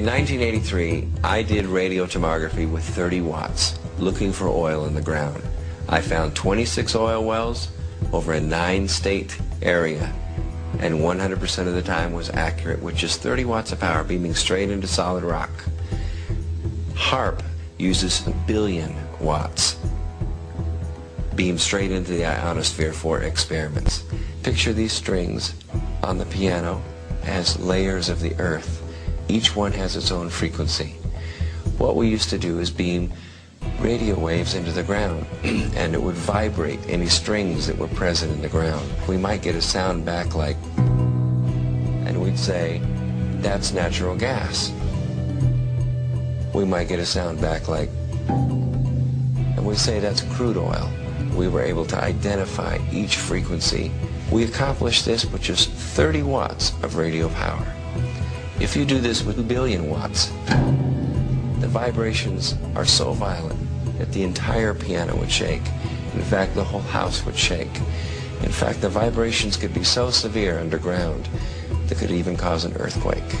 1983, I did radiotomography with 30 watts, looking for oil in the ground. I found 26 oil wells over a 9-state area, and 100% of the time was accurate with just 30 watts of power beaming straight into solid rock. Haarp uses 1 billion watts, beamed straight into the ionosphere for experiments. Picture these strings on the piano as layers of the earth. Each one has its own frequency. What we used to do is beam radio waves into the ground and it would vibrate any strings that were present in the ground. We might get a sound back like, and we'd say, that's natural gas. We might get a sound back like, and we'd say that's crude oil. We were able to identify each frequency. We accomplished this with just 30 watts of radio power. If you do this with 1 billion watts, the vibrations are so violent that the entire piano would shake. In fact, the whole house would shake. In fact, the vibrations could be so severe underground that could even cause an earthquake.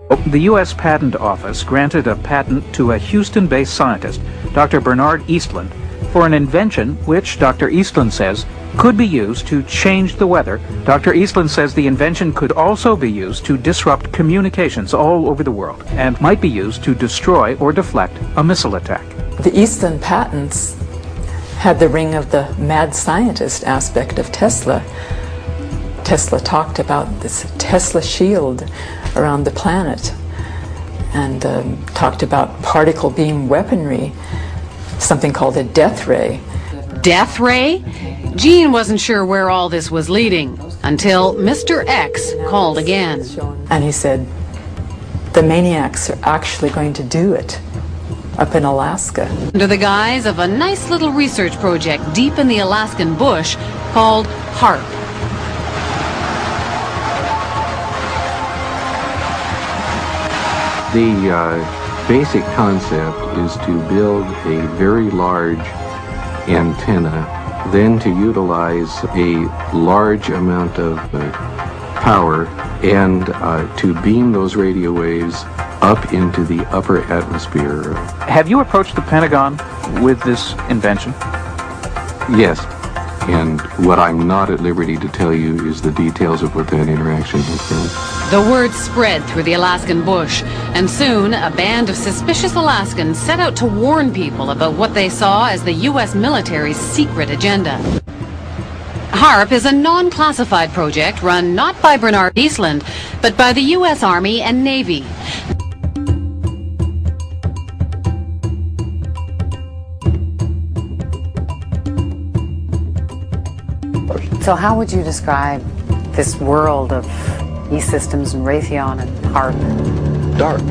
The U.S. Patent Office granted a patent to a Houston-based scientist, Dr. Bernard Eastland, for an invention which, Dr. Eastland says, could be used to change the weather. Dr. Eastland says the invention could also be used to disrupt communications all over the world and might be used to destroy or deflect a missile attack. The Eastland patents had the ring of the mad scientist aspect of Tesla. Tesla talked about this Tesla shield around the planet and talked about particle beam weaponry, something called a death ray. Death ray? Gene wasn't sure where all this was leading until Mr. X called again. And he said, the maniacs are actually going to do it up in Alaska. Under the guise of a nice little research project deep in the Alaskan bush called Haarp. The basic concept is to build a very large antenna, then to utilize a large amount of power and to beam those radio waves up into the upper atmosphere. Have you approached the Pentagon with this invention? Yes, and what I'm not at liberty to tell you is the details of what that interaction has been. The word spread through the Alaskan bush, and soon a band of suspicious Alaskans set out to warn people about what they saw as the U.S. military's secret agenda. Haarp is a non-classified project run not by Bernard Eastland, but by the U.S. Army and Navy. So how would you describe this world of E-Systems and Raytheon and Haarp? Dark.